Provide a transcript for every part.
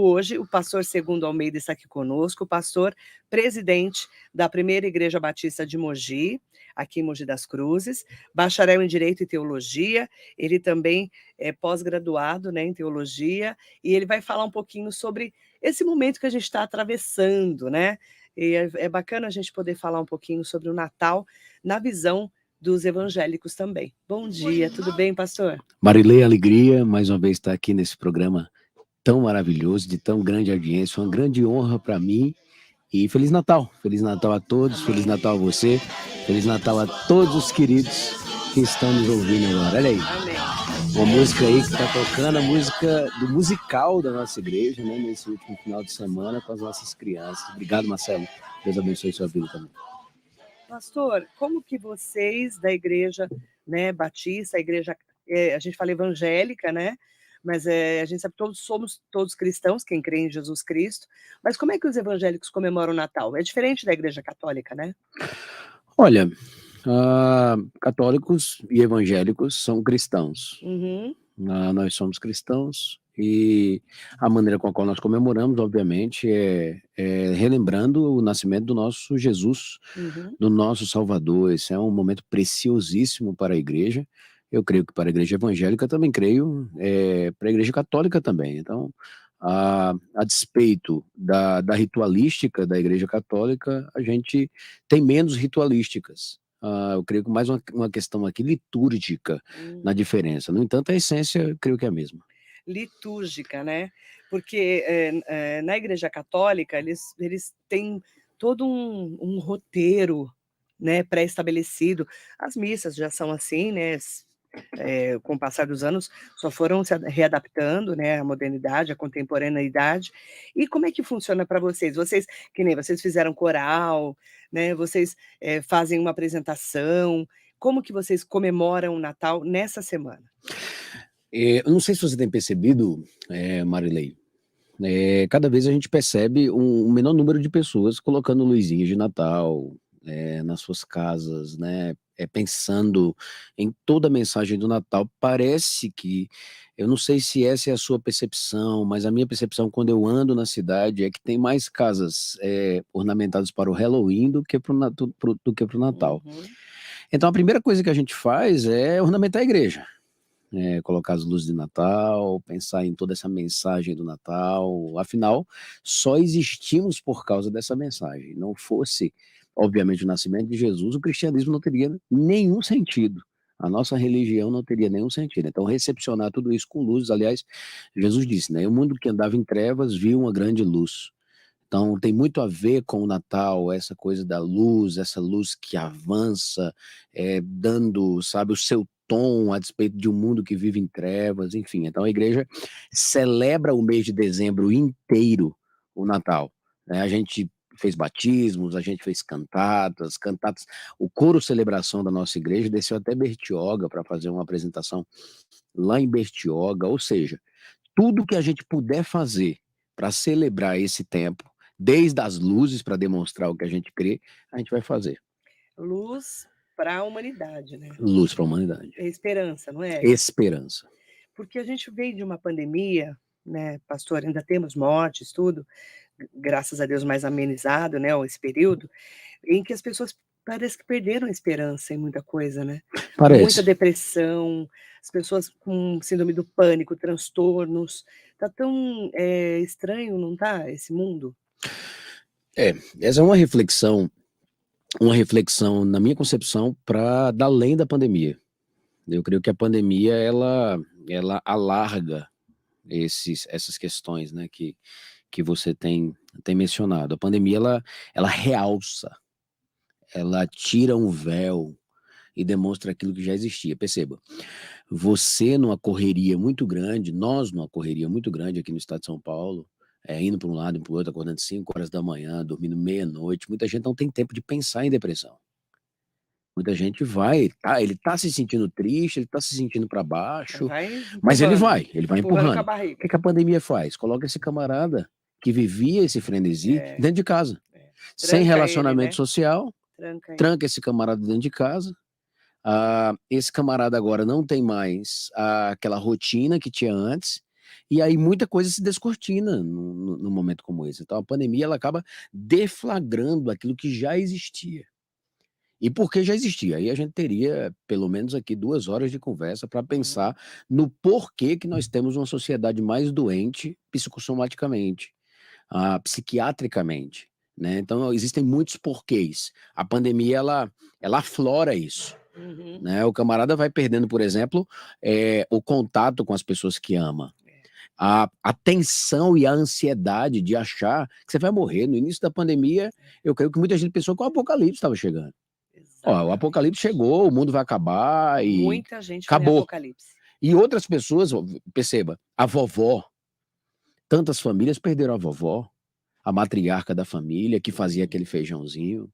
Hoje, o pastor Segundo Almeida está aqui conosco, pastor presidente da Primeira Igreja Batista de Mogi, aqui em Mogi das Cruzes, bacharel em Direito e Teologia, ele também é pós-graduado, né, em Teologia, e ele vai falar um pouquinho sobre esse momento que a gente está atravessando, né? E é bacana a gente poder falar um pouquinho sobre o Natal na visão dos evangélicos também. Bom dia, tudo bem, pastor? Marilei, alegria, mais uma vez estar aqui nesse programa tão maravilhoso, de tão grande audiência, uma grande honra para mim. E Feliz Natal a todos, Feliz Natal a você, Feliz Natal a todos os queridos que estão nos ouvindo agora. Olha aí, uma música aí que está tocando, a música do musical da nossa igreja, né, nesse último final de semana com as nossas crianças. Obrigado, Marcelo, Deus abençoe sua vida também. Pastor, como que vocês da igreja, né, batista, a igreja, a gente fala evangélica, né, mas a gente sabe que somos todos cristãos, quem crê em Jesus Cristo, mas como é que os evangélicos comemoram o Natal? É diferente da igreja católica, né? Olha, católicos e evangélicos são cristãos. Uhum. Nós somos cristãos e a maneira com a qual nós comemoramos, obviamente, é relembrando o nascimento do nosso Jesus, do nosso Salvador. Esse é um momento preciosíssimo para a igreja. Eu creio que para a igreja evangélica também creio, para a igreja católica também. Então, a despeito da ritualística da igreja católica, a gente tem menos ritualísticas. Eu creio que mais uma questão aqui litúrgica na diferença. No entanto, a essência eu creio que é a mesma. Litúrgica, né? Porque na igreja católica eles têm todo um roteiro, né, pré-estabelecido. As missas já são assim, né? Com o passar dos anos, só foram se readaptando, né, à modernidade, à contemporaneidade. E como é que funciona para vocês? Vocês, que nem vocês fizeram coral, né, vocês fazem uma apresentação, como que vocês comemoram o Natal nessa semana? Eu não sei se você tem percebido, Marilei, cada vez a gente percebe um menor número de pessoas colocando luzinhas de Natal nas suas casas, né? Pensando em toda a mensagem do Natal. Parece que, eu não sei se essa é a sua percepção, mas a minha percepção quando eu ando na cidade é que tem mais casas ornamentadas para o Halloween do que para o Natal. Então a primeira coisa que a gente faz é ornamentar a igreja. Colocar as luzes de Natal, pensar em toda essa mensagem do Natal. Afinal, só existimos por causa dessa mensagem. Não fosse, obviamente, o nascimento de Jesus, o cristianismo não teria nenhum sentido. A nossa religião não teria nenhum sentido. Então, recepcionar tudo isso com luzes. Aliás, Jesus disse, né? O mundo que andava em trevas viu uma grande luz. Então, tem muito a ver com o Natal, essa coisa da luz, essa luz que avança, dando, sabe, o seu tom a despeito de um mundo que vive em trevas, enfim. Então, a igreja celebra o mês de dezembro inteiro, o Natal, né? A gente fez batismos, a gente fez cantatas, o coro celebração da nossa igreja desceu até Bertioga para fazer uma apresentação lá em Bertioga, ou seja, tudo que a gente puder fazer para celebrar esse tempo, desde as luzes para demonstrar o que a gente crê, a gente vai fazer. Luz para a humanidade, né? Luz para a humanidade. É esperança, não é? Esperança. Porque a gente veio de uma pandemia, né, pastor, ainda temos mortes, tudo, graças a Deus mais amenizado, né, esse período, em que as pessoas parece que perderam a esperança em muita coisa, né? Parece. Muita depressão, as pessoas com síndrome do pânico, transtornos. Tá tão estranho, não tá, esse mundo? Essa é uma reflexão na minha concepção para dar além da pandemia. Eu creio que a pandemia ela alarga essas questões, né, que você tem mencionado. A pandemia ela realça, ela tira um véu e demonstra aquilo que já existia. Perceba, você numa correria muito grande, nós numa correria muito grande aqui no estado de São Paulo, indo para um lado e para o outro, acordando 5 horas da manhã, dormindo meia-noite, muita gente não tem tempo de pensar em depressão. Muita gente ele tá se sentindo triste, ele tá se sentindo para baixo, mas ele vai empurrando. O que a pandemia faz? Coloca esse camarada que vivia esse frenesi dentro de casa, sem relacionamento social, tranca esse camarada dentro de casa. Esse camarada agora não tem mais aquela rotina que tinha antes, E aí muita coisa se descortina num momento como esse. Então a pandemia ela acaba deflagrando aquilo que já existia. E porque já existia, aí a gente teria pelo menos aqui 2 horas de conversa para Uhum. pensar no porquê que nós temos uma sociedade mais doente psicossomaticamente, psiquiatricamente, né. Então existem muitos porquês. A pandemia ela aflora isso, Uhum. né. O camarada vai perdendo, por exemplo, o contato com as pessoas que ama. É. A tensão e a ansiedade de achar que você vai morrer. No início da pandemia, eu creio que muita gente pensou que o apocalipse estava chegando. Ó, o Exatamente. apocalipse chegou, o mundo vai acabar e Muita gente foi em acabou. Apocalipse. E outras pessoas, perceba, a vovó, tantas famílias perderam a vovó, a matriarca da família que fazia aquele feijãozinho.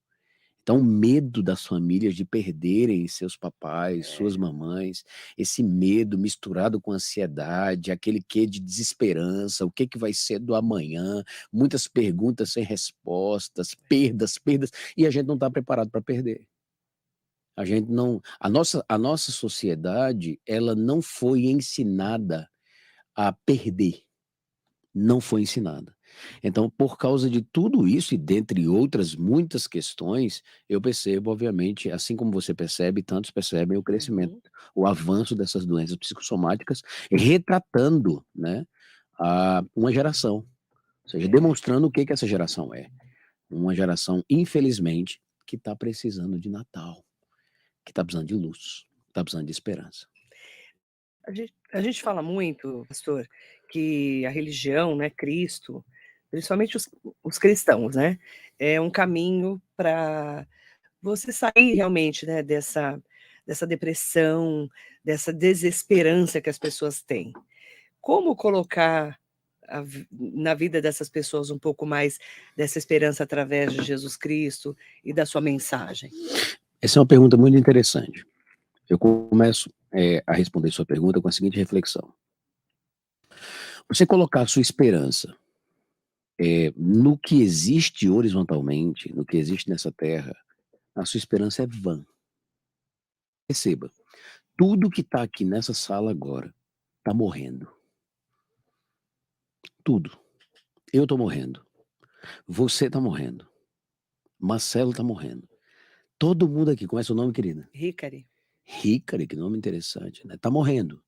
Então, o medo das famílias de perderem seus papais, suas É. mamães, esse medo misturado com ansiedade, aquele quê de desesperança, o que que vai ser do amanhã, muitas perguntas sem respostas, perdas, perdas, e a gente não está preparado para perder. A gente não a nossa sociedade, ela não foi ensinada a perder, não foi ensinada. Então, por causa de tudo isso e dentre outras muitas questões, eu percebo, obviamente, assim como você percebe, tantos percebem o crescimento, Uhum. o avanço dessas doenças psicossomáticas, retratando, né, uma geração, ou seja, É. demonstrando o que que essa geração é. Uma geração, infelizmente, que está precisando de Natal, que está precisando de luz, está precisando de esperança. A gente fala muito, pastor, que a religião, né, Cristo, principalmente os cristãos, né, é um caminho para você sair realmente, né, dessa depressão, dessa desesperança que as pessoas têm. Como colocar na vida dessas pessoas um pouco mais dessa esperança através de Jesus Cristo e da sua mensagem? Essa é uma pergunta muito interessante. Eu começo, a responder sua pergunta com a seguinte reflexão: você colocar a sua esperança, no que existe horizontalmente, no que existe nessa terra, a sua esperança é vã. Perceba, tudo que está aqui nessa sala agora está morrendo. Tudo. Eu estou morrendo, você está morrendo, Marcelo está morrendo. Todo mundo aqui, como é seu nome, querida? Hickory, Hickory, que nome interessante, né, está morrendo.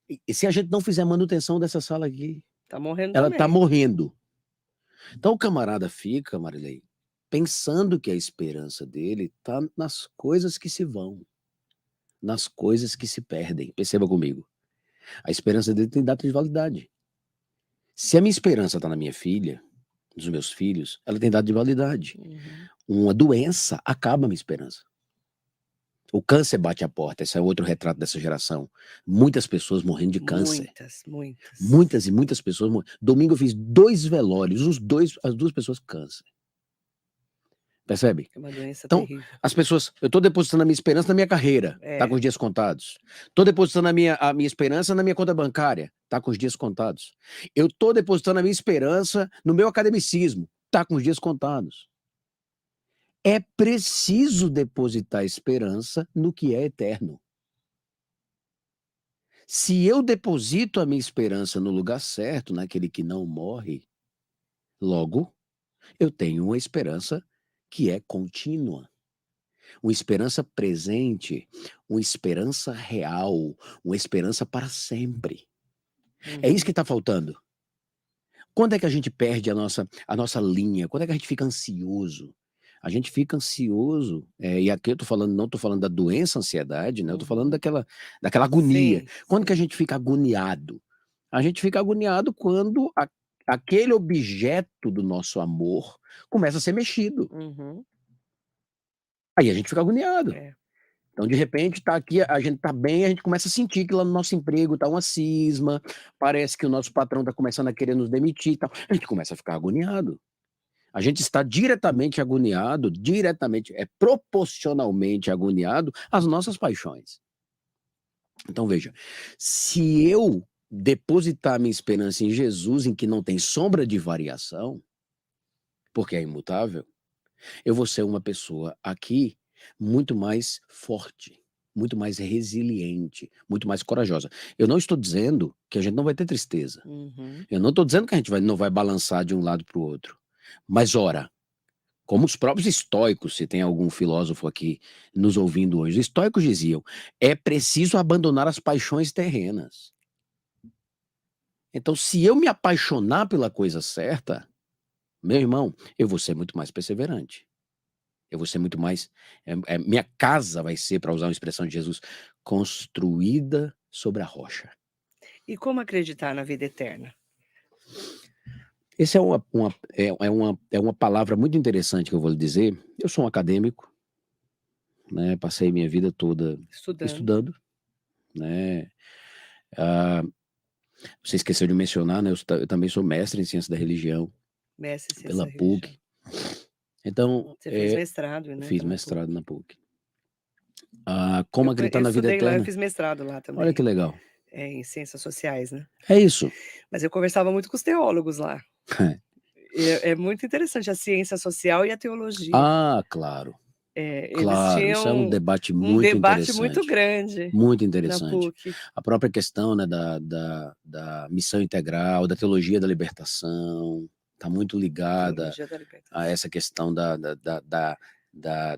E se a gente não fizer manutenção dessa sala aqui, tá morrendo ela está também. morrendo. Então o camarada fica, Marilei, pensando que a esperança dele está nas coisas que se vão, nas coisas que se perdem. Perceba comigo, a esperança dele tem data de validade. Se a minha esperança está na minha filha, nos meus filhos, ela tem data de validade. Uhum. Uma doença acaba a minha esperança. O câncer bate a porta, esse é outro retrato dessa geração. Muitas pessoas morrendo de câncer. Muitas, muitas. Muitas e muitas pessoas domingo eu fiz 2 velórios, as 2 pessoas com câncer. Percebe? É uma doença Então, terrível. as pessoas, eu estou depositando a minha esperança na minha carreira, está com É. os dias contados. Estou depositando a minha esperança na minha conta bancária, está com os dias contados. Eu estou depositando a minha esperança no meu academicismo, está com os dias contados. É preciso depositar esperança no que é eterno. Se eu deposito a minha esperança no lugar certo, naquele que não morre, logo, eu tenho uma esperança que é contínua. Uma esperança presente, uma esperança real, uma esperança para sempre. É isso Uhum. que está faltando. Quando é que a gente perde a nossa linha? Quando é que a gente fica ansioso? A gente fica ansioso, e aqui eu estou falando, não estou falando da doença ansiedade, né? Eu estou falando Uhum. daquela agonia. Sim, Quando que a sim. gente fica agoniado? A gente fica agoniado quando aquele objeto do nosso amor começa a ser mexido. Uhum. Aí a gente fica agoniado. É. Então, de repente, tá aqui, a gente tá bem, a gente começa a sentir que lá no nosso emprego tá uma cisma, parece que o nosso patrão tá começando a querer nos demitir e tal. A gente começa a ficar agoniado. A gente está diretamente agoniado, proporcionalmente agoniado às nossas paixões. Então, veja, se eu depositar minha esperança em Jesus, em que não tem sombra de variação, porque é imutável, eu vou ser uma pessoa aqui muito mais forte, muito mais resiliente, muito mais corajosa. Eu não estou dizendo que a gente não vai ter tristeza. Uhum. Eu não estou dizendo que a gente não vai balançar de um lado para o outro. Mas, ora, como os próprios estoicos, se tem algum filósofo aqui nos ouvindo hoje, os estoicos diziam: é preciso abandonar as paixões terrenas. Então, se eu me apaixonar pela coisa certa, meu irmão, eu vou ser muito mais perseverante. Eu vou ser muito mais. Minha casa vai ser, para usar uma expressão de Jesus, construída sobre a rocha. E como acreditar na vida eterna? Essa é uma palavra muito interessante que eu vou lhe dizer. Eu sou um acadêmico, né? Passei minha vida toda Estudando. estudando, né? Você esqueceu de mencionar, né? Eu também sou mestre em ciência da religião Mestre em pela ciência da religião. PUC. Então, Você fez mestrado, né? fiz pela mestrado PUC. na PUC. Como acreditar Eu na vida estudei lá, eu eterna? fiz mestrado lá Olha também, que legal. em ciências sociais, né. É isso. Mas eu conversava muito com os teólogos lá. É muito interessante a ciência social e a teologia. Ah, claro. Eles Claro, isso é um tinham debate um muito debate muito interessante. grande Muito na interessante. PUC. A própria questão, né, da missão integral, da teologia da libertação, está muito ligada Teologia da a libertação. essa questão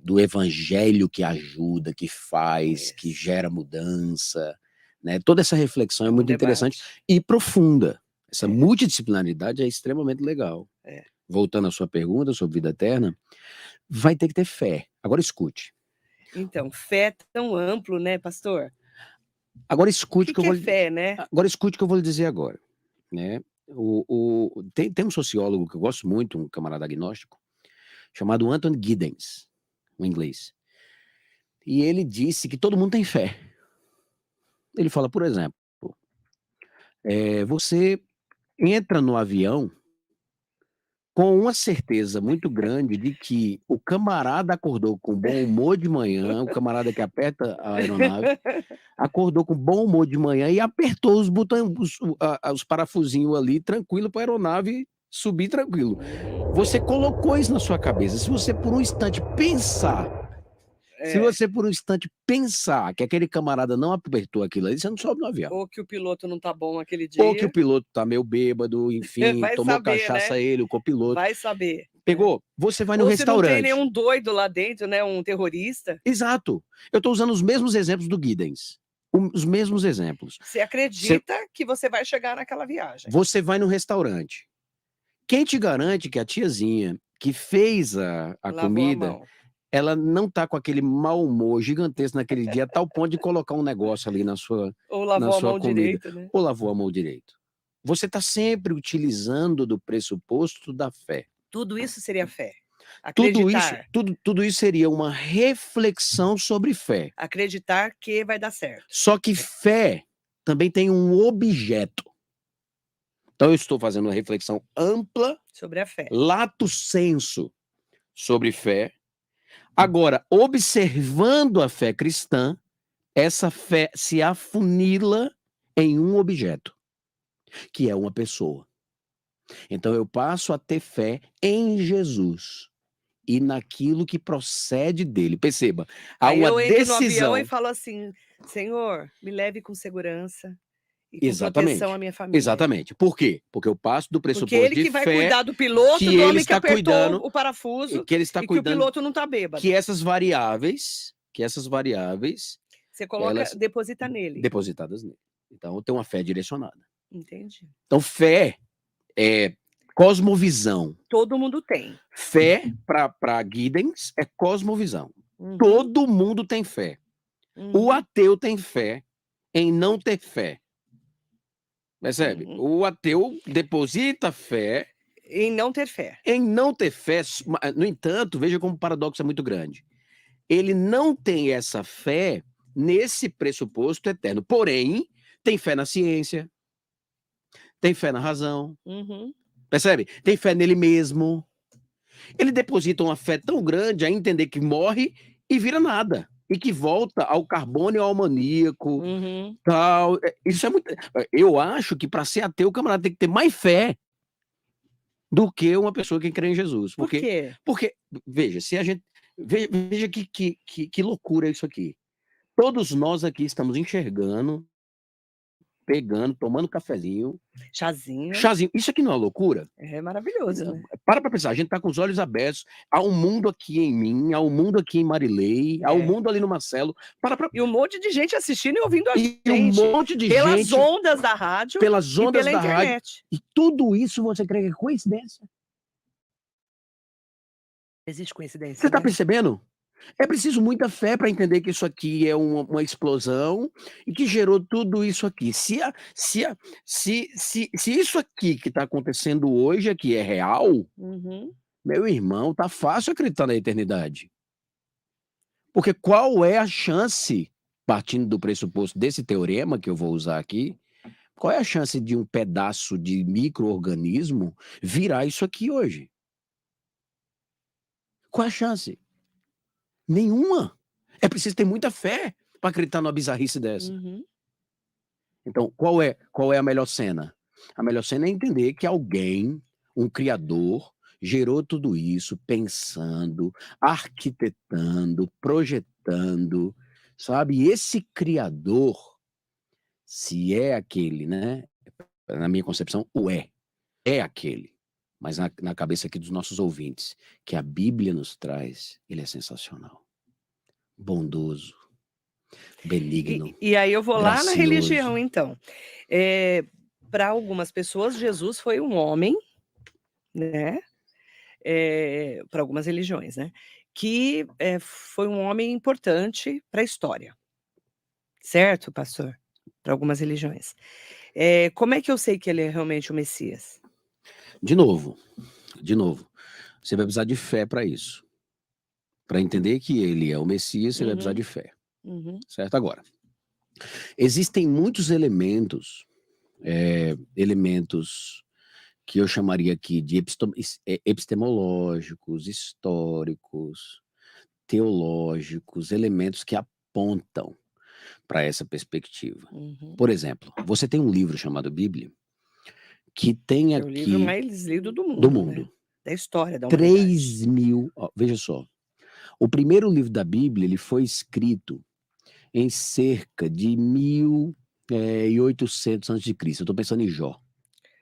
do evangelho que ajuda, que faz, que Isso. gera mudança, né? Toda essa reflexão é Um muito interessante debate. e profunda. Essa É. multidisciplinaridade é extremamente legal. É. Voltando à sua pergunta sobre vida eterna, vai ter que ter fé. Agora escute. Então, fé tão amplo, né, pastor? Agora O escute o que eu que é vou fé, né? agora escute o que eu vou lhe dizer agora, né. Tem um sociólogo que eu gosto muito, um camarada agnóstico, chamado Anthony Giddens, um inglês. E ele disse que todo mundo tem fé. Ele fala, por exemplo, você entra no avião com uma certeza muito grande de que o camarada acordou com bom humor de manhã, o camarada que aperta a aeronave, acordou com bom humor de manhã e apertou os botões, os parafusinhos ali, tranquilo, para a aeronave subir tranquilo. Uhum. Você colocou isso na sua cabeça. Se você por um instante pensar que aquele camarada não apertou aquilo ali, você não sobe no avião. Ou que o piloto não tá bom aquele Ou que o dia. piloto tá meio bêbado, enfim, Vai tomou saber, né? cachaça ele, o copiloto. Vai saber, né. Pegou? Você vai no Ou se não tem restaurante. nenhum doido lá dentro, né, um terrorista. Exato. Eu tô usando os mesmos exemplos do Giddens. Os mesmos exemplos. Você acredita que você vai chegar naquela viagem. Você vai no restaurante. Quem te garante que a tiazinha que fez a Lavou a comida, mão. ela não tá com aquele mau humor gigantesco naquele dia, a tal ponto de colocar um negócio ali na Ou na lavou a sua mão comida, direito, né. ou lavou a mão direito. Você tá sempre utilizando do pressuposto da fé. Tudo isso seria fé. Tudo isso Acreditar. tudo isso seria uma reflexão sobre fé. Acreditar que vai dar certo. Só que fé também tem um objeto. Então eu estou fazendo uma reflexão ampla, Sobre a fé. lato sensu, sobre fé. Agora, observando a fé cristã, essa fé se afunila em um objeto, que é uma pessoa. Então eu passo a ter fé em Jesus e naquilo que procede dele. Perceba, há Aí uma eu entro no avião e decisão. falo assim: "Senhor, me leve com segurança e com proteção à Exatamente, minha família". exatamente. Por quê? Porque eu passo do Porque pressuposto ele de que vai fé cuidar do piloto, que do ele homem que está apertou cuidando, o parafuso que ele está e que o cuidando piloto não tá que bêbado. essas variáveis, Você coloca elas deposita nele. depositadas nele. Então eu tenho uma fé direcionada. Entendi. Então fé é cosmovisão. Todo mundo tem. Fé para Giddens é cosmovisão. Uhum, Todo mundo tem fé. O uhum, ateu tem fé em não ter fé. Percebe? uhum. O ateu deposita fé Em não ter fé. em não ter fé. No entanto, veja como o paradoxo é muito grande. Ele não tem essa fé nesse pressuposto eterno. Porém, tem fé na ciência, tem fé na razão, Uhum. percebe? Tem fé nele mesmo. Ele deposita uma fé tão grande a entender que morre e vira nada. E que volta ao carbono ao maníaco, Uhum. tal. Isso é muito. Eu acho que para ser ateu, o camarada tem que ter mais fé do que uma pessoa que crê em Jesus. Por quê? Porque veja, se a gente. Veja que loucura isso aqui. Todos nós aqui estamos enxergando, pegando, tomando cafezinho, Chazinho. chazinho. Isso aqui não é uma loucura? É maravilhoso, né? Para pensar, a gente tá com os olhos abertos, há um mundo aqui em mim, há um mundo aqui em Marilei, há um mundo ali no Marcelo. E um monte de gente assistindo e ouvindo a gente. E um monte de pelas gente. ondas da rádio pelas ondas e pela da rádio. internet. E tudo isso você crê que é coincidência? Existe coincidência, Você tá né? percebendo? É preciso muita fé para entender que isso aqui é uma explosão e que gerou tudo isso aqui. Se isso aqui que está acontecendo hoje aqui é real, meu irmão, tá fácil acreditar na eternidade. Porque qual é a chance, partindo do pressuposto desse teorema que eu vou usar aqui, qual é a chance de um pedaço de micro-organismo virar isso aqui hoje? Qual é a chance? Nenhuma. É preciso ter muita fé para acreditar numa bizarrice dessa. Então, qual é a melhor cena? A melhor cena é entender que alguém, um criador, gerou tudo isso pensando, arquitetando, projetando, sabe? E esse criador, se é aquele, né? Na minha concepção, é aquele. Mas na cabeça aqui dos nossos ouvintes, que a Bíblia nos traz, ele é sensacional. Bondoso, benigno. E aí eu vou lá na religião, gracioso. então. Para algumas pessoas, Jesus foi um homem, né? Para algumas religiões, né? Que foi um homem importante para a história. Certo, pastor? Para algumas religiões. Como é que eu sei que ele é realmente o Messias? De novo, você vai precisar de fé para isso. Para entender que ele é o Messias, você vai precisar de fé. Certo? Agora, existem muitos elementos que eu chamaria aqui de epistemológicos, históricos, teológicos, elementos que apontam para essa perspectiva. Por exemplo, você tem um livro chamado Bíblia, que tem aqui... É o livro mais lido do mundo. Do mundo. Né? Da história da humanidade. 3.000... veja só. O primeiro livro da Bíblia, ele foi escrito em cerca de 1800 a.C. Eu estou pensando em Jó.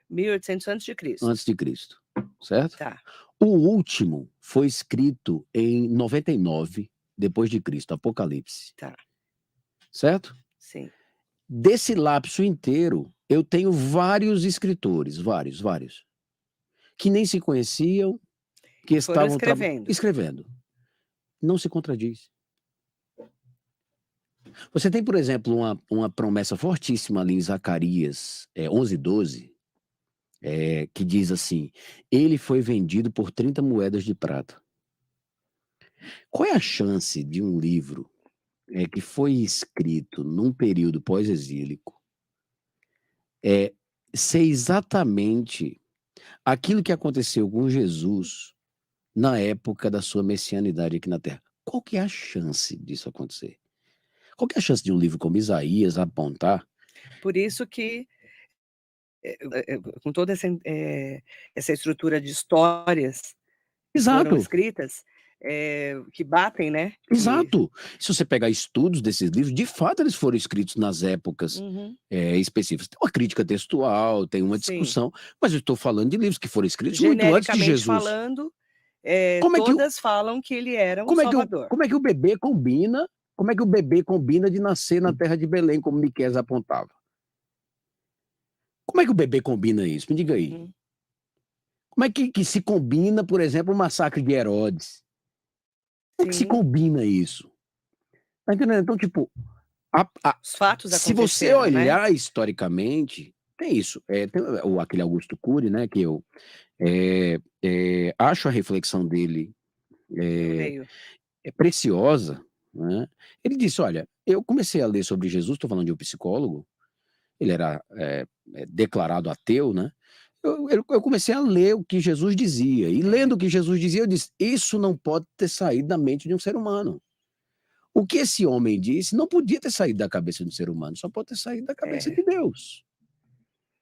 1800 a.C. Antes de Cristo, certo? Tá. O último foi escrito em 99 depois de Cristo, Apocalipse. Tá. Certo? Sim. Desse lapso inteiro, eu tenho vários escritores, vários, que nem se conheciam, que estavam escrevendo. Não se contradiz. Você tem, por exemplo, uma promessa fortíssima ali em Zacarias 11:12, que diz assim: ele foi vendido por 30 moedas de prata. Qual é a chance de um livro que foi escrito num período pós-exílico ser exatamente aquilo que aconteceu com Jesus na época da sua messianidade aqui na Terra? Qual que é a chance disso acontecer? Qual que é a chance de um livro como Isaías apontar? Por isso que, com toda essa estrutura de histórias que foram escritas, que batem, né? Exato. Se você pegar estudos desses livros, de fato eles foram escritos nas épocas específicas. Tem uma crítica textual, tem uma discussão, mas eu estou falando de livros que foram escritos muito antes de Jesus. Falando, todas falam que ele era um salvador. Como é que o bebê combina? Como é que o bebê combina de nascer na terra de Belém, como Miqueias apontava? Como é que o bebê combina isso? Me diga aí. Como é que se combina, por exemplo, o massacre de Herodes? Como é que se combina isso? Tá entendendo? Então, tipo, os fatos se você olhar historicamente, tem isso. Tem aquele Augusto Cury, né, que eu acho a reflexão dele preciosa, né? Ele disse, olha, eu comecei a ler sobre Jesus, estou falando de um psicólogo, ele era declarado ateu, né? Eu comecei a ler o que Jesus dizia, e lendo o que Jesus dizia, eu disse, isso não pode ter saído da mente de um ser humano. O que esse homem disse não podia ter saído da cabeça de um ser humano, só pode ter saído da cabeça de Deus.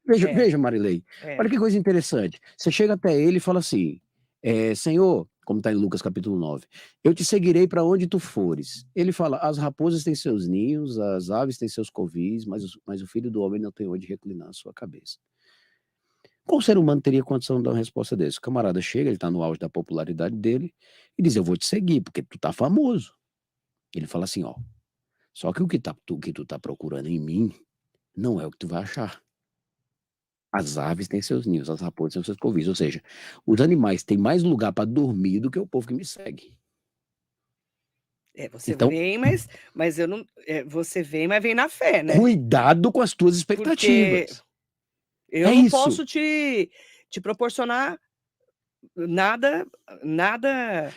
Veja, Marilei, olha que coisa interessante. Você chega até ele e fala assim, Senhor, como está em Lucas capítulo 9. Eu te seguirei para onde tu fores. Ele fala, as raposas têm seus ninhos, as aves têm seus covis, mas o filho do homem não tem onde reclinar a sua cabeça. Qual ser humano teria condição de dar uma resposta dessa? O camarada chega, ele está no auge da popularidade dele, e diz, eu vou te seguir, porque tu tá famoso. Ele fala assim, ó, só que o que tu tá procurando em mim não é o que tu vai achar. As aves têm seus ninhos, as raposas têm seus covis, ou seja, os animais têm mais lugar para dormir do que o povo que me segue. Você Então, vem, mas eu não. Você vem, mas vem na fé, né? cuidado com as tuas Porque expectativas. eu É não isso. posso te proporcionar nada.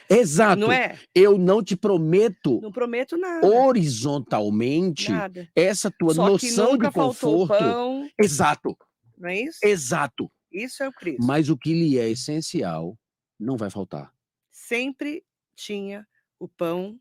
Exato. Não é? Eu não te prometo Não prometo nada. horizontalmente Nada. essa tua Só que noção de nunca faltou conforto. pão. Exato. Não é isso? Exato. Isso é o Cristo. Mas o que lhe é essencial não vai faltar. Sempre tinha o pão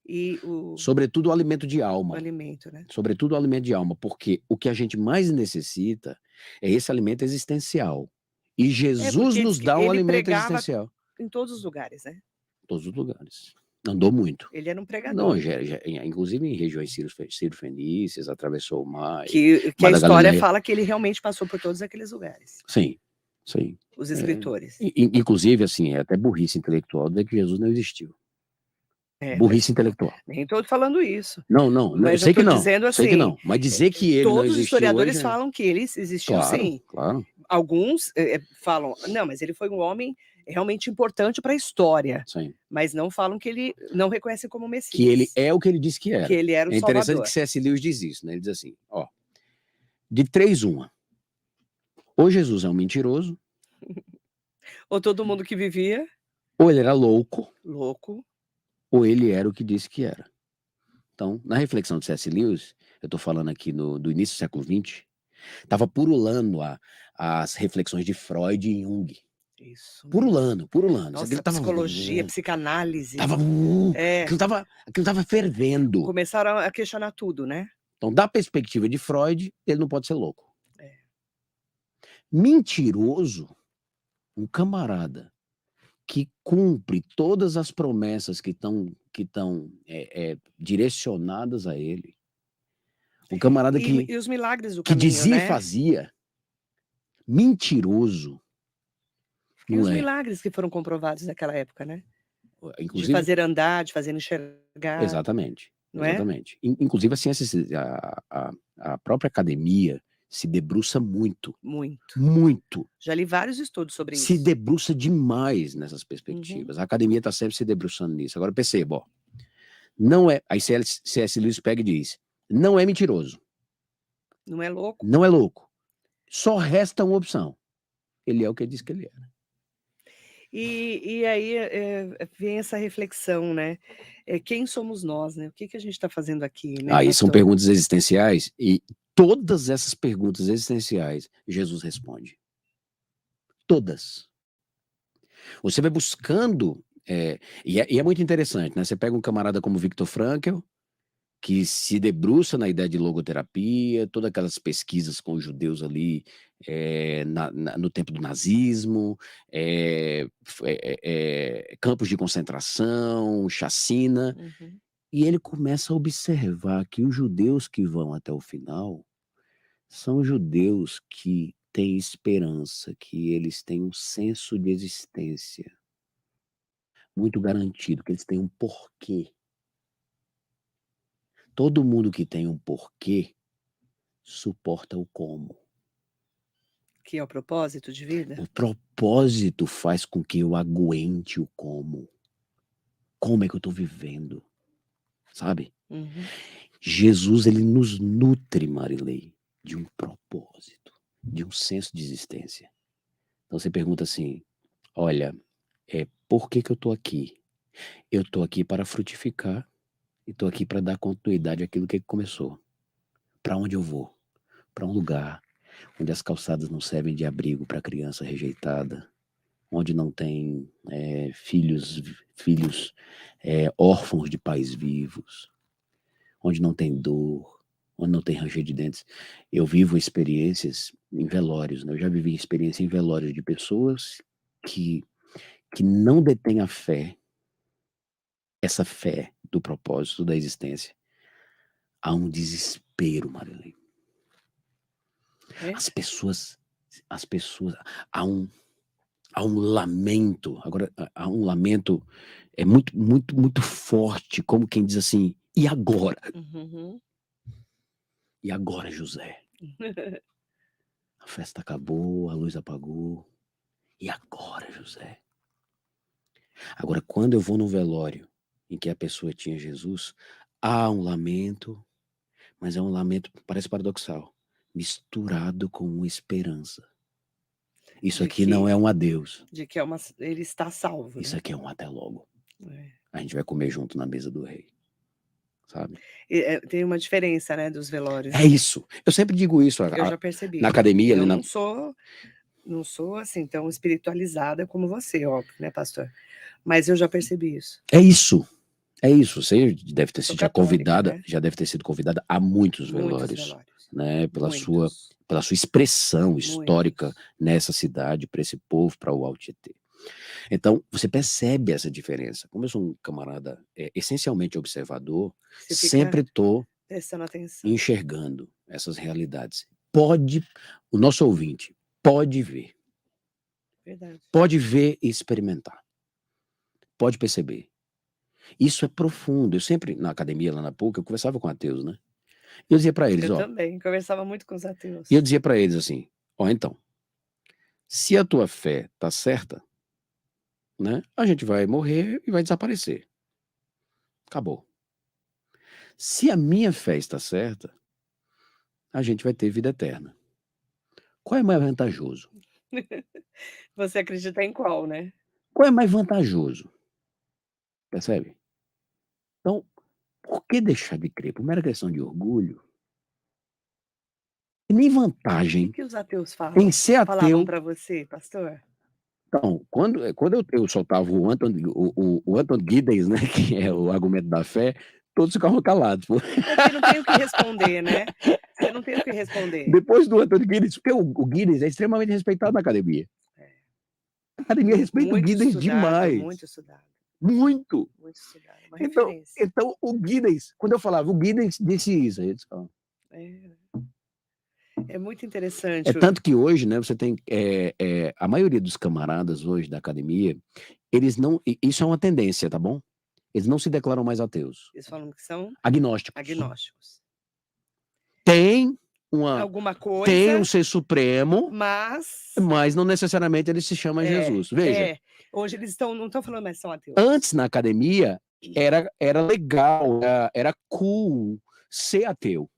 e Sobretudo o alimento de o alma. alimento, né? Sobretudo o alimento de alma, porque o que a gente mais necessita é esse alimento existencial. E Jesus porque nos diz que dá um ele alimento pregava existencial. em todos os lugares, né? Em todos os lugares. Andou muito. Ele era um Não, pregador. inclusive em regiões sírio-fenícias, atravessou o mar. Que Mar a da história Galileia. fala que ele realmente passou por todos aqueles lugares. Sim, sim. Os escritores. Inclusive, assim, é até burrice intelectual dizer que Jesus não existiu. Burrice intelectual. Nem estou falando isso. Não, eu Mas sei eu que tô não. dizendo Sei que assim, não. Mas dizer que ele não todos os existiu historiadores hoje, falam que ele existiu claro, sim. claro. Alguns falam, não, mas ele foi um homem realmente importante para a história. Sim. Mas não falam que ele não reconhece como Messias. Que ele é o que ele disse que era. Que ele era o É interessante Salvador. que C.S. Lewis diz isso, né? Ele diz assim, ó, de 3, uma. Ou Jesus é um mentiroso, Ou todo mundo que vivia ou ele era louco, ou ele era o que disse que era. Então, na reflexão de C.S. Lewis, eu estou falando aqui do início do século XX, estava purulando as reflexões de Freud e Jung. Isso. Purulando. Nossa, psicologia, psicanálise. Aquilo tava fervendo. Começaram a questionar tudo, né? Então, da perspectiva de Freud, ele não pode ser louco. Mentiroso, um camarada que cumpre todas as promessas que estão direcionadas a ele. Um camarada e os milagres do que caminho, dizia né? e fazia. Mentiroso. E os milagres que foram comprovados naquela época, né? Inclusive, de fazer andar, de fazer enxergar. Exatamente. Não exatamente. Inclusive, a ciência, a própria academia se debruça muito. Muito. Já li vários estudos sobre isso. Se debruça demais nessas perspectivas. A academia está sempre se debruçando nisso. Agora, perceba, ó. Não é. Aí C.S. Lewis pega e diz: não é mentiroso. Não é louco. Não é louco. Só resta uma opção. Ele é o que ele diz que ele era. E aí vem essa reflexão, né? Quem somos nós, né? O que a gente está fazendo aqui, né? Aí são perguntas existenciais, e todas essas perguntas existenciais Jesus responde. Todas. Você vai buscando, e é muito interessante, né? Você pega um camarada como Viktor Frankl, que se debruça na ideia de logoterapia, todas aquelas pesquisas com os judeus ali no tempo do nazismo, campos de concentração, chacina, e ele começa a observar que os judeus que vão até o final são judeus que têm esperança, que eles têm um senso de existência muito garantido, que eles têm um porquê. Todo mundo que tem um porquê suporta o como. Que é o propósito de vida? O propósito faz com que eu aguente o como. Como é que eu estou vivendo? Sabe? Jesus, ele nos nutre, Marilei, de um propósito, de um senso de existência. Então você pergunta assim, olha, por que eu estou aqui? Eu estou aqui para frutificar e estou aqui para dar continuidade àquilo que começou. Para onde eu vou? Para um lugar onde as calçadas não servem de abrigo para criança rejeitada, onde não tem filhos órfãos de pais vivos, onde não tem dor, onde não tem ranger de dentes. Eu vivo experiências em velórios, né? Eu já vivi experiência em velórios de pessoas que que não detém a fé, essa fé do propósito da existência, há um desespero, Marilene. É? As pessoas, há um, há um lamento, agora há um lamento muito, muito, muito forte, como quem diz assim, e agora? Uhum. E agora, José? A festa acabou, a luz apagou. E agora, José? Agora, quando eu vou no velório em que a pessoa tinha Jesus, há um lamento, mas é um lamento, parece paradoxal, misturado com uma esperança. Isso De aqui não é que um adeus, de que ele está salvo, isso né. aqui é um até logo. É. A gente vai comer junto na mesa do rei, sabe? Tem uma diferença, né, dos velórios, É né. isso. Eu sempre digo isso Eu já percebi. na academia, ali Eu na. não sou, assim, tão espiritualizada como você, óbvio, né, pastor. Mas eu já percebi isso. É isso. É isso. Você deve ter Sou sido já católica, convidada, né. já deve ter sido convidada a muitos Muitos velórios, velórios. né? Muitos. Pela sua expressão histórica Muitos. nessa cidade, para esse povo, para o Alto Tietê. Então, você percebe essa diferença. Como eu sou um camarada essencialmente observador, Você fica sempre estou prestando atenção. enxergando essas realidades. O nosso ouvinte Verdade. pode ver e experimentar, pode perceber. Isso é profundo. Eu sempre, na academia, lá na PUC, eu conversava com ateus, né? E eu dizia para eles, Eu ó, também, conversava muito com os e eu ateus. dizia para eles assim, ó, então, se a tua fé tá certa, né, a gente vai morrer e vai desaparecer. Acabou. Se a minha fé está certa, a gente vai ter vida eterna. Qual é mais vantajoso? Você acredita em qual, né? Qual é mais vantajoso? Percebe? Então, por que deixar de crer? Por mera questão de orgulho? E nem O vantagem que os ateus em ser falavam ateu. para você, pastor? Então, quando eu soltava o Anton Giddens, né, que é o argumento da fé, todos ficavam calados. Pô. É porque não tem o que responder, né. Você não tem o que responder. Depois do Anton Giddens, porque o Giddens é extremamente respeitado na academia. É. A academia respeita o Giddens Muito demais. estudado, Muito. muito estudado. Uma Então, referência. então o Giddens, quando eu falava, o Giddens disse isso. Aí eu disse, ó. É. É muito É interessante tanto que hoje, né, você tem a maioria dos camaradas hoje da academia, eles não. Isso é uma tendência, tá bom? Eles não se declaram mais ateus. eles falam que são Agnósticos. agnósticos. Tem Alguma tem um coisa, ser supremo, mas mas não necessariamente ele se chama Jesus. Veja, hoje eles não estão falando mais que são ateus. antes na academia era legal, era cool ser ateu.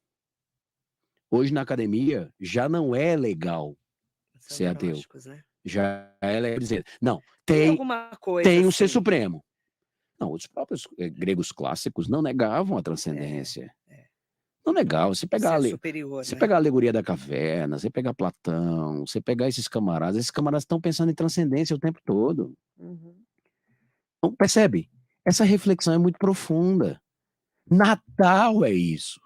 Hoje na academia já não é legal São ser ateu. agnósticos, né. Já é legal dizer, não, Tem tem alguma coisa um ser assim. supremo. Não, os próprios gregos clássicos não negavam a É, transcendência. é. Não negavam. O ser superior, Você né. pegar a alegoria da caverna, você pegar Platão, você pegar esses camaradas estão pensando em transcendência o tempo todo. Uhum. Então, percebe? Essa reflexão é muito profunda. Natal é isso.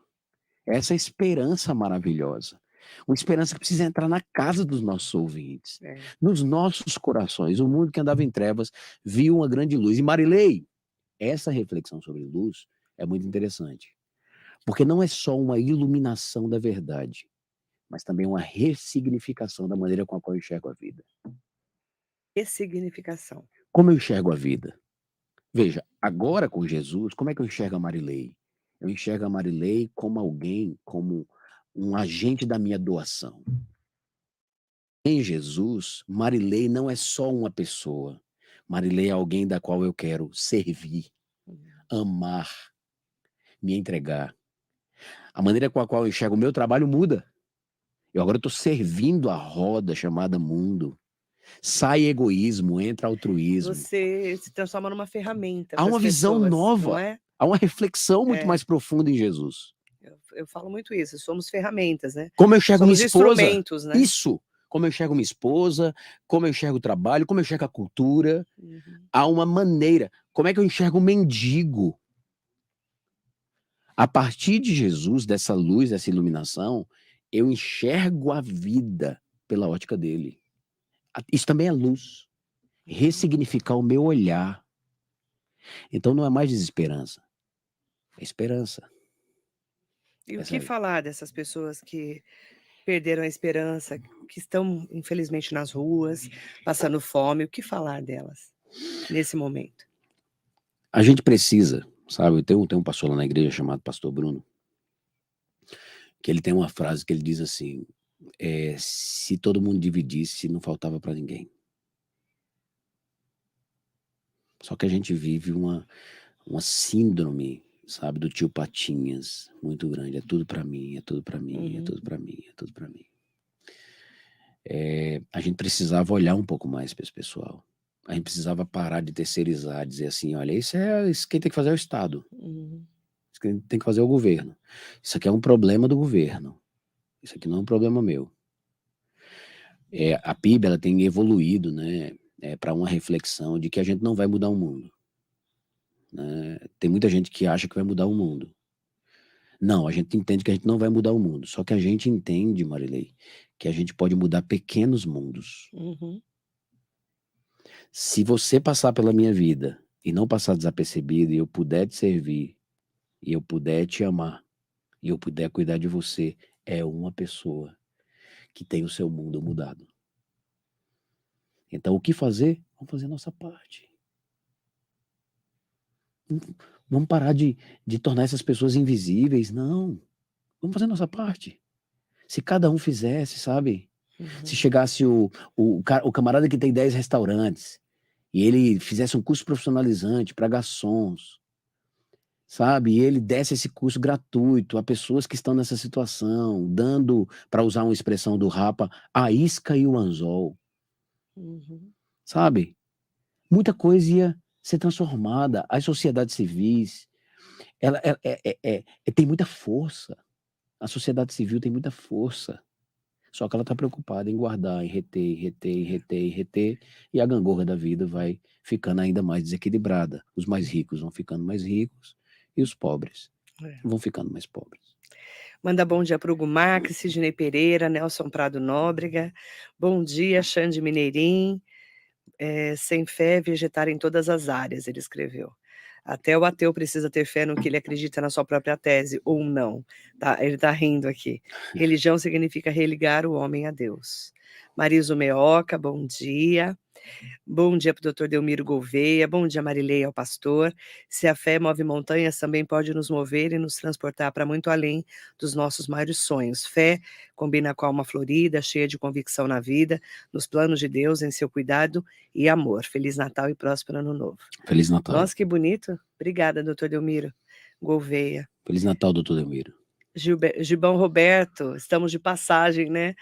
Essa esperança maravilhosa. Uma esperança que precisa entrar na casa dos nossos ouvintes, É. nos nossos corações. O mundo que andava em trevas viu uma grande luz. E Marilei, essa reflexão sobre luz é muito interessante. Porque não é só uma iluminação da verdade, mas também uma ressignificação da maneira com a qual eu enxergo a vida. Ressignificação. Como eu enxergo a vida? Veja, agora com Jesus, como é que eu enxergo a Marilei? Eu enxergo a Marilei como alguém, como um agente da minha doação. Em Jesus, Marilei não é só uma pessoa. Marilei é alguém da qual eu quero servir, amar, me entregar. A maneira com a qual eu enxergo o meu trabalho muda. Eu agora estou servindo a roda chamada mundo. Sai egoísmo, entra altruísmo. Você se transforma numa ferramenta Há para uma as visão pessoas, não nova, é? há uma reflexão muito mais profunda em Jesus. Eu falo muito isso, somos ferramentas, né. Como eu enxergo minha Somos esposa, instrumentos, né. isso. Como eu enxergo minha esposa, como eu enxergo o trabalho, como eu enxergo a cultura. Uhum. Há uma maneira. Como é que eu enxergo o mendigo? A partir de Jesus, dessa luz, dessa iluminação, eu enxergo a vida pela ótica dele. Isso também é luz. ressignificar o meu olhar. Então não é mais desesperança, é esperança. E o que Essa falar dessas pessoas que perderam a esperança, que estão, infelizmente, nas ruas, passando fome? O que falar delas nesse momento? A gente precisa, sabe, tem um pastor lá na igreja chamado pastor Bruno, que ele tem uma frase que ele diz assim, se todo mundo dividisse, não faltava para ninguém. Só que a gente vive uma síndrome, sabe, do tio Patinhas, muito grande. É tudo para mim, é tudo para mim, é tudo para mim, é tudo para mim. A gente precisava olhar um pouco mais para esse pessoal. A gente precisava parar de terceirizar, dizer assim, olha, isso quem tem que fazer é o Estado. Isso quem tem que fazer é o governo. Isso aqui é um problema do governo. Isso aqui não é um problema meu. A PIB ela tem evoluído, né, para uma reflexão de que a gente não vai mudar o mundo. Né? Tem muita gente que acha que vai mudar o mundo. Não, a gente entende que a gente não vai mudar o mundo. Só que a gente entende, Marilei, que a gente pode mudar pequenos mundos. Se você passar pela minha vida e não passar desapercebido, e eu puder te servir, e eu puder te amar, e eu puder cuidar de você, é uma pessoa que tem o seu mundo mudado. Então, o que fazer? Vamos fazer a nossa parte. Vamos parar de tornar essas pessoas invisíveis, não. Vamos fazer a nossa parte. Se cada um fizesse, sabe? Se chegasse o camarada que tem 10 restaurantes e ele fizesse um curso profissionalizante para garçons, sabe? E ele desse esse curso gratuito a pessoas que estão nessa situação, dando, para usar uma expressão do Rapa, a isca e o anzol, sabe? Muita coisa ia ser transformada. As sociedades civis, ela tem muita força. A sociedade civil tem muita força. Só que ela está preocupada em guardar, em reter, em reter, em reter, em reter, e a gangorra da vida vai ficando ainda mais desequilibrada. Os mais ricos vão ficando mais ricos e os pobres vão ficando mais pobres. Manda bom dia para o Gumac, Sidney Pereira, Nelson Prado Nóbrega. Bom dia, Xande Mineirim. Sem fé, vegetar em todas as áreas, ele escreveu. Até o ateu precisa ter fé no que ele acredita na sua própria tese, ou não. Tá, ele está rindo aqui. Religião significa religar o homem a Deus. Mariso Meoca, bom dia. Bom dia para o doutor Delmiro Gouveia, bom dia Marileia ao pastor. Se a fé move montanhas, também pode nos mover e nos transportar para muito além dos nossos maiores sonhos. Fé combina com a alma florida, cheia de convicção na vida, nos planos de Deus, em seu cuidado e amor. Feliz Natal e próspero Ano Novo. Feliz Natal. Nossa, que bonito. Obrigada, doutor Delmiro Gouveia. Feliz Natal, doutor Delmiro. Gibão Roberto, estamos de passagem, né?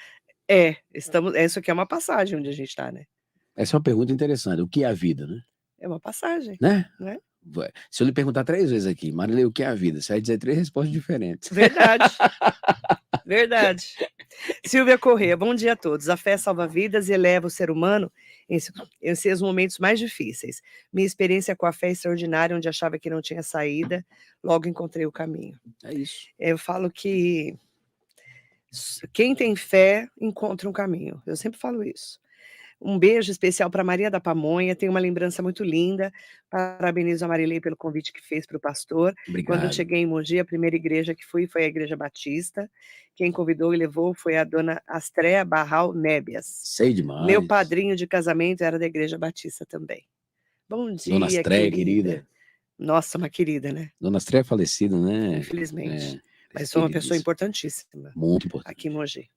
Isso aqui é uma passagem onde a gente está, né? Essa é uma pergunta interessante. O que é a vida, né? É uma passagem. Né? Né? Se eu lhe perguntar 3 vezes aqui, Marilei, o que é a vida? Você vai dizer 3 respostas diferentes. Verdade. Verdade. Silvia Corrêa, bom dia a todos. A fé salva vidas e eleva o ser humano em seus momentos mais difíceis. Minha experiência com a fé é extraordinária, onde achava que não tinha saída, logo encontrei o caminho. É isso. Eu falo que quem tem fé encontra um caminho. Eu sempre falo isso. Um beijo especial para Maria da Pamonha, tem uma lembrança muito linda. Parabenizo a Marilei pelo convite que fez para o pastor. Obrigado. Quando eu cheguei em Mogi, a primeira igreja que fui foi a Igreja Batista. Quem convidou e levou foi a dona Astréa Barral Nébias. Sei demais. Meu padrinho de casamento era da Igreja Batista também. Bom dia, Dona Astréa, querida. Nossa, uma querida, né? Dona Astréa é falecida, né? Infelizmente. Mas sou uma pessoa importantíssima. Muito importante. Aqui em Mogi.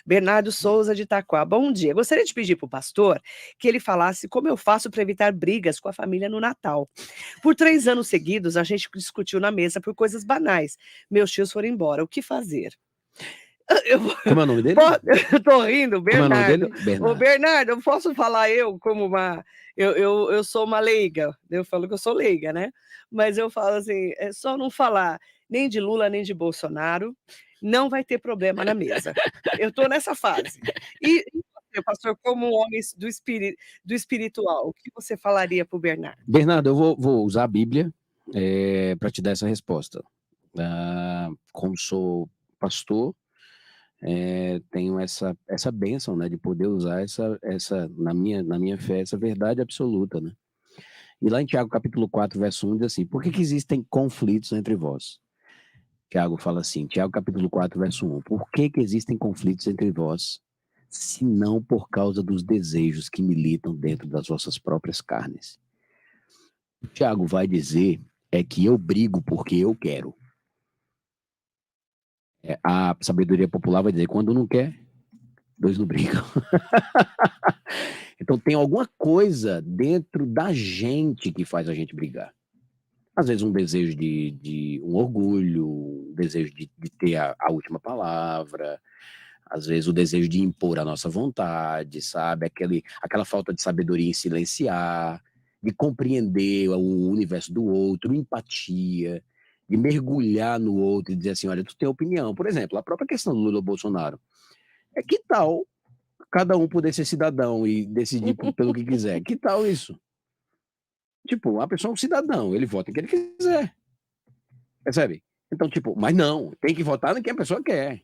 Bernardo Souza de Itaquá, bom dia. Gostaria de pedir para o pastor que ele falasse como eu faço para evitar brigas com a família no Natal. Por 3 anos seguidos, a gente discutiu na mesa por coisas banais. Meus tios foram embora. O que fazer? Como é o nome dele? Eu tô rindo, Bernardo. Como é o nome dele? Bernardo. Ô, Bernardo, eu posso falar como uma... Eu sou uma leiga. Eu falo que eu sou leiga, né? Mas eu falo assim, é só não falar nem de Lula, nem de Bolsonaro, não vai ter problema na mesa. Eu estou nessa fase. E você, pastor, como um homem do espiritual, o que você falaria para o Bernardo? Bernardo, eu vou usar a Bíblia para te dar essa resposta. Como sou pastor, tenho essa bênção, né, de poder usar na minha fé, essa verdade absoluta, né? E lá em Tiago capítulo 4, verso 1, diz assim: por que que existem conflitos entre vós? Tiago fala assim, Tiago capítulo 4, verso 1, por que que existem conflitos entre vós, se não por causa dos desejos que militam dentro das vossas próprias carnes? O Tiago vai dizer é que eu brigo porque eu quero. A sabedoria popular vai dizer, quando não quer, dois não brigam. Então tem alguma coisa dentro da gente que faz a gente brigar. Às vezes um desejo de um orgulho, um desejo de ter a última palavra, às vezes o desejo de impor a nossa vontade, sabe? Aquela falta de sabedoria em silenciar, de compreender o universo do outro, empatia, de mergulhar no outro e dizer assim, olha, tu tem opinião. Por exemplo, a própria questão do Lula Bolsonaro. Que tal cada um poder ser cidadão e decidir pelo que quiser? Que tal isso? Tipo, a pessoa é um cidadão, ele vota em quem ele quiser. Percebe? Então, tipo, mas não, tem que votar no que a pessoa quer.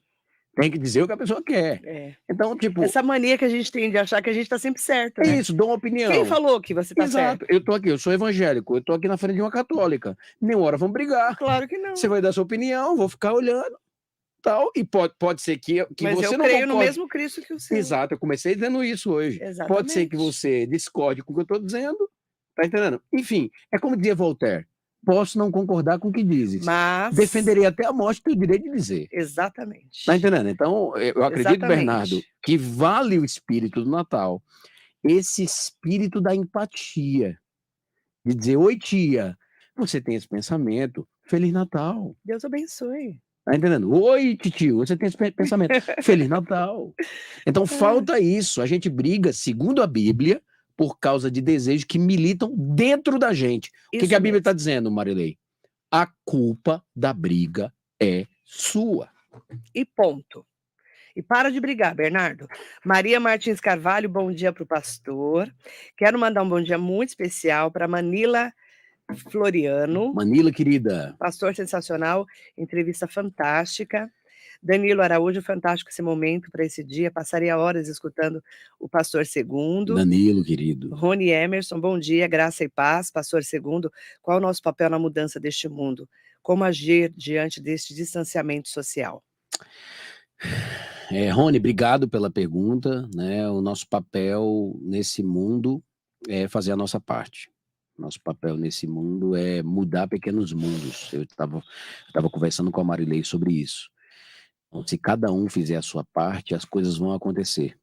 Tem que dizer o que a pessoa quer. Então, tipo. Essa mania que a gente tem de achar que a gente tá sempre certo, né? Isso, dou uma opinião. Quem falou que você tá certo? Exato. Eu tô aqui, eu sou evangélico, eu tô aqui na frente de uma católica. Nenhuma hora vamos brigar. Claro que não. Você vai dar sua opinião, vou ficar olhando, tal, e pode ser que Mas você eu não creio concorde. no mesmo Cristo que o Senhor. Exato, eu comecei dizendo isso hoje. Exatamente. Pode ser que você discorde com o que eu tô dizendo, tá entendendo? Enfim, é como dizia Voltaire, posso não concordar com o que dizes, mas defenderei até a morte o direito de dizer. Exatamente. Tá entendendo? Então, eu acredito, Exatamente. Bernardo, que vale o espírito do Natal, esse espírito da empatia, de dizer, oi tia, você tem esse pensamento, Feliz Natal. Deus abençoe. Tá entendendo? Oi, titio, você tem esse pensamento, Feliz Natal. Então falta isso, a gente briga, segundo a Bíblia, por causa de desejos que militam dentro da gente. O que a Bíblia está dizendo, Marilei? A culpa da briga é sua. E ponto. E para de brigar, Bernardo. Maria Martins Carvalho, bom dia para o pastor. Quero mandar um bom dia muito especial para Manila Floriano. Manila, querida. Pastor sensacional, entrevista fantástica. Danilo Araújo, fantástico esse momento para esse dia. Passaria horas escutando o Pastor Segundo. Danilo, querido. Rony Emerson, bom dia, graça e paz. Pastor Segundo, qual o nosso papel na mudança deste mundo? Como agir diante deste distanciamento social? Rony, obrigado pela pergunta, né? O nosso papel nesse mundo é fazer a nossa parte. Nosso papel nesse mundo é mudar pequenos mundos. Eu estava conversando com a Marilei sobre isso. Então, se cada um fizer a sua parte, as coisas vão acontecer.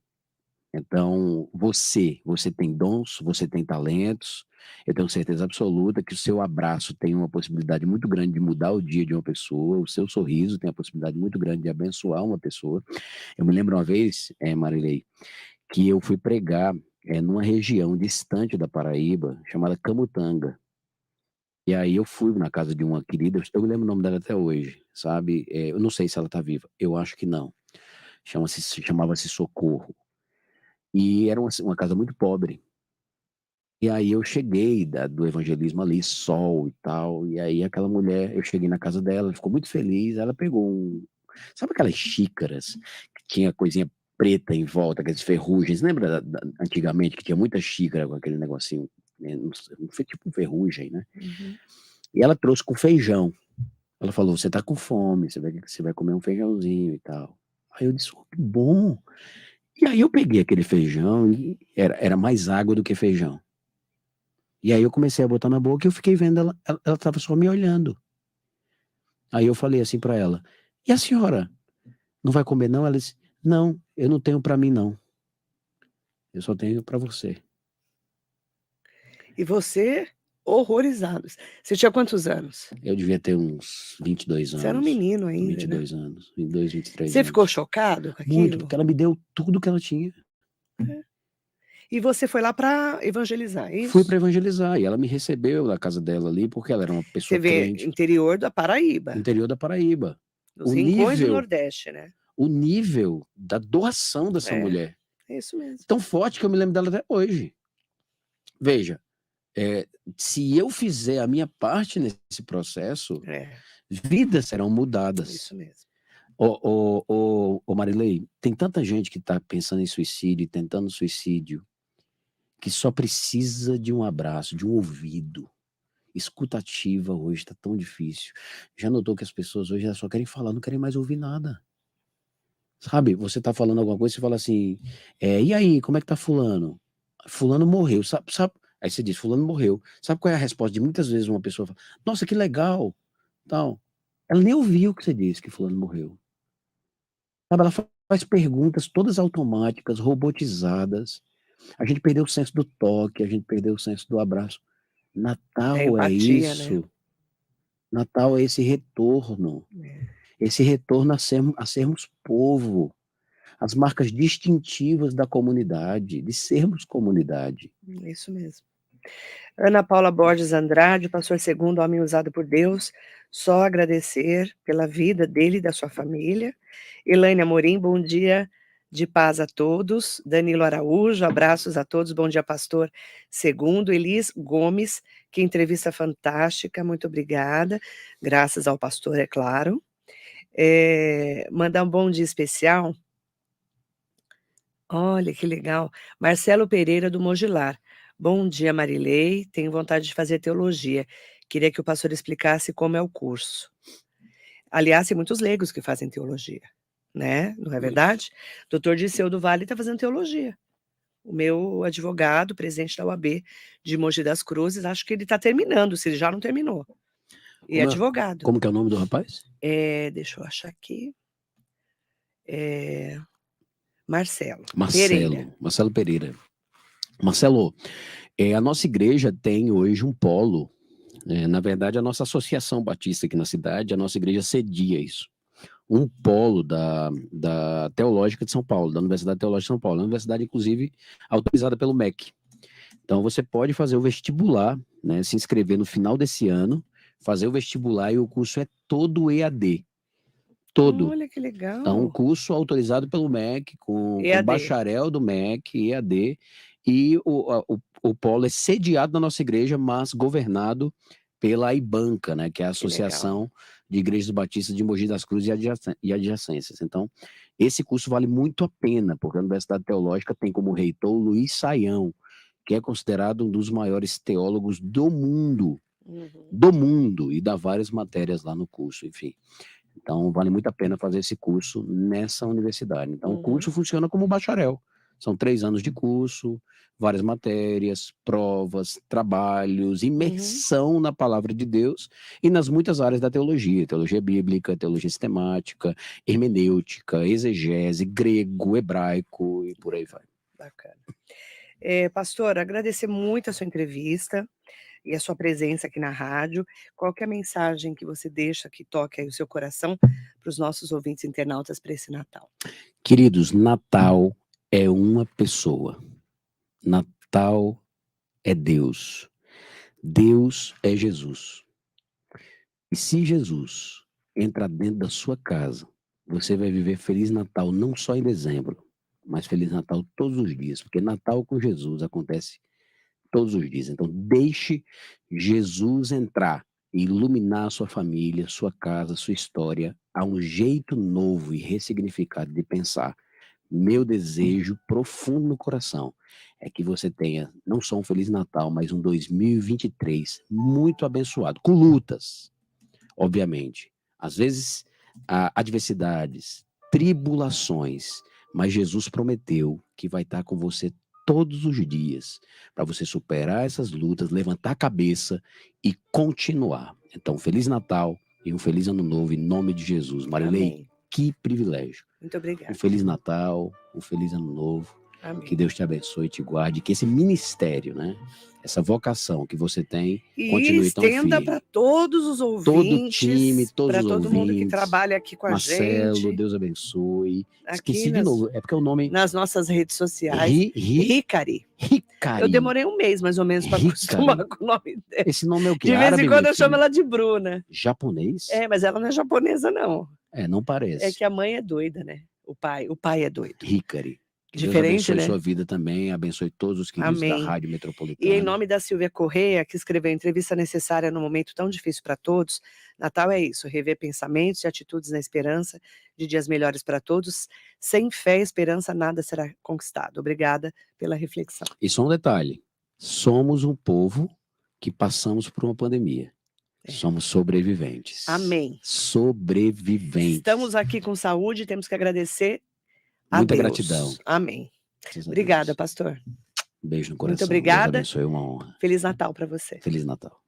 Então, você tem dons, você tem talentos, eu tenho certeza absoluta que o seu abraço tem uma possibilidade muito grande de mudar o dia de uma pessoa, o seu sorriso tem a possibilidade muito grande de abençoar uma pessoa. Eu me lembro uma vez, Marilei, que eu fui pregar numa região distante da Paraíba, chamada Camutanga. E aí eu fui na casa de uma querida, eu me lembro o nome dela até hoje, sabe? Eu não sei se ela está viva, eu acho que não. Chamava-se Socorro. E era uma casa muito pobre. E aí eu cheguei do evangelismo ali, sol e tal, e aí aquela mulher, eu cheguei na casa dela, ela ficou muito feliz, ela pegou sabe aquelas xícaras que tinha coisinha preta em volta, aquelas ferrugens, lembra antigamente que tinha muita xícara com aquele negocinho, né? Não foi tipo ferrugem, né? Uhum. E ela trouxe com feijão. Ela falou, você tá com fome, você vai comer um feijãozinho e tal. Aí eu disse, que bom. E aí eu peguei aquele feijão e era mais água do que feijão. E aí eu comecei a botar na boca e eu fiquei vendo ela tava só me olhando. Aí eu falei assim pra ela, e a senhora não vai comer não? Ela disse, não, eu não tenho pra mim não. Eu só tenho pra você. E você, horrorizado. Você tinha quantos anos? Eu devia ter uns 22 anos. Você era um menino ainda, 22 né? anos, 22, 23 Você anos. ficou chocado com aquilo? Muito, porque ela me deu tudo que ela tinha. E você foi lá para evangelizar, é isso? Fui para evangelizar, e ela me recebeu na casa dela ali, porque ela era uma pessoa Você vê, crente. interior da Paraíba. Interior da Paraíba. Os rincões do Nordeste, né? O nível da doação dessa mulher. É isso mesmo. Tão forte que eu me lembro dela até hoje. Veja, se eu fizer a minha parte nesse processo, vidas serão mudadas. Isso mesmo. Ô, Marilei, tem tanta gente que tá pensando em suicídio, tentando suicídio, que só precisa de um abraço, de um ouvido. Escutativa hoje tá tão difícil. Já notou que as pessoas hoje elas só querem falar, não querem mais ouvir nada. Sabe, você tá falando alguma coisa, você fala assim, e aí, como é que tá fulano? Fulano morreu, sabe? Aí você diz, fulano morreu. Sabe qual é a resposta de muitas vezes uma pessoa fala, nossa, que legal, tal. Ela nem ouviu o que você disse, que fulano morreu. Sabe, ela faz perguntas todas automáticas, robotizadas. A gente perdeu o senso do toque, a gente perdeu o senso do abraço. Da Natal é empatia, né? isso. Natal é É, esse retorno a sermos povo, as marcas distintivas da comunidade, de sermos comunidade. isso mesmo. Ana Paula Borges Andrade, pastor segundo, homem usado por Deus, só agradecer pela vida dele e da sua família. Elaine Amorim, bom dia de paz a todos. Danilo Araújo, abraços a todos, bom dia, pastor segundo. Elis Gomes, que entrevista fantástica, muito obrigada, graças ao pastor, é claro. Mandar um bom dia especial, olha que legal, Marcelo Pereira do Mogilar. Bom dia, Marilei, tenho vontade de fazer teologia. Queria que o pastor explicasse como é o curso. Aliás, tem muitos leigos que fazem teologia, né? Não é Isso. verdade? Doutor Dirceu do Vale está fazendo teologia. O meu advogado, presidente da UAB de Mogi das Cruzes, acho que ele está terminando, se ele já não terminou. E advogado. Como que é o nome do rapaz? Deixa eu achar aqui. Marcelo Marcelo Pereira. Marcelo, a nossa igreja tem hoje um polo. Na verdade, a nossa associação batista aqui na cidade, a nossa igreja cedia isso. Um polo da Teológica de São Paulo, da Universidade Teológica de São Paulo, a universidade, inclusive, autorizada pelo MEC. Então, você pode fazer o vestibular, né, se inscrever no final desse ano, fazer o vestibular e o curso é todo EAD. Todo. Olha que legal. Então, um curso autorizado pelo MEC, com bacharel do MEC, EAD, e o polo é sediado na nossa igreja, mas governado pela IBANCA, né, que é a Associação de Igrejas Batistas de Mogi das Cruzes e adjacências. Então, esse curso vale muito a pena, porque a Universidade Teológica tem como reitor o Luiz Saião, que é considerado um dos maiores teólogos do mundo, e dá várias matérias lá no curso, enfim. Então, vale muito a pena fazer esse curso nessa universidade. Então, o curso funciona como bacharel. São 3 anos de curso, várias matérias, provas, trabalhos, imersão na palavra de Deus e nas muitas áreas da teologia. Teologia bíblica, teologia sistemática, hermenêutica, exegese, grego, hebraico e por aí vai. Bacana. Pastor, agradecer muito a sua entrevista e a sua presença aqui na rádio. Qual que é a mensagem que você deixa que toque aí o seu coração para os nossos ouvintes internautas para esse Natal? Queridos, Natal é uma pessoa. Natal é Deus. Deus é Jesus. E se Jesus entrar dentro da sua casa, você vai viver Feliz Natal não só em dezembro, mas Feliz Natal todos os dias, porque Natal com Jesus acontece todos os dias. Então, deixe Jesus entrar e iluminar a sua família, sua casa, sua história, a um jeito novo e ressignificado de pensar. Meu desejo profundo no coração é que você tenha não só um Feliz Natal, mas um 2023 muito abençoado, com lutas, obviamente. Às vezes, adversidades, tribulações, mas Jesus prometeu que vai estar com você todos os dias, para você superar essas lutas, levantar a cabeça e continuar. Então, Feliz Natal e um Feliz Ano Novo em nome de Jesus. Marilei, Amém. que privilégio. Muito obrigada. Um Feliz Natal, um Feliz Ano Novo. Amém. Que Deus te abençoe e te guarde, que esse ministério, né, essa vocação que você tem, continue tão firme. E estenda para todos os ouvintes, todo o time, todos os para todo ouvintes, mundo que trabalha aqui com a gente. Marcelo, Deus abençoe. Esqueci de nas, novo, é porque o nome... Nas nossas redes sociais. Ricari. Eu demorei um mês, mais ou menos, para acostumar com o nome dela. Esse nome é o quê? De vez em quando eu chamo ela de Bruna. Japonês? Mas ela não é japonesa, não. Não parece. É que a mãe é doida, né? O pai é doido. Ricari. Que Deus Diferente, abençoe né? sua vida também, abençoe todos os queridos da Amém. Rádio E em Metropolitana. nome da Silvia Correia, que escreveu entrevista necessária no momento tão difícil para todos, Natal é isso, rever pensamentos e atitudes na esperança de dias melhores para todos. Sem fé e esperança, nada será conquistado. Obrigada pela reflexão. E só um detalhe, somos um povo que passamos por uma pandemia. Somos sobreviventes. Amém. Sobreviventes. Estamos aqui com saúde, temos que agradecer a Muita Deus. Gratidão. Amém. Graças a Obrigada, Deus. pastor. Um beijo no Muito coração. obrigada. Deus abençoe, uma honra. Feliz Natal para você. Feliz Natal.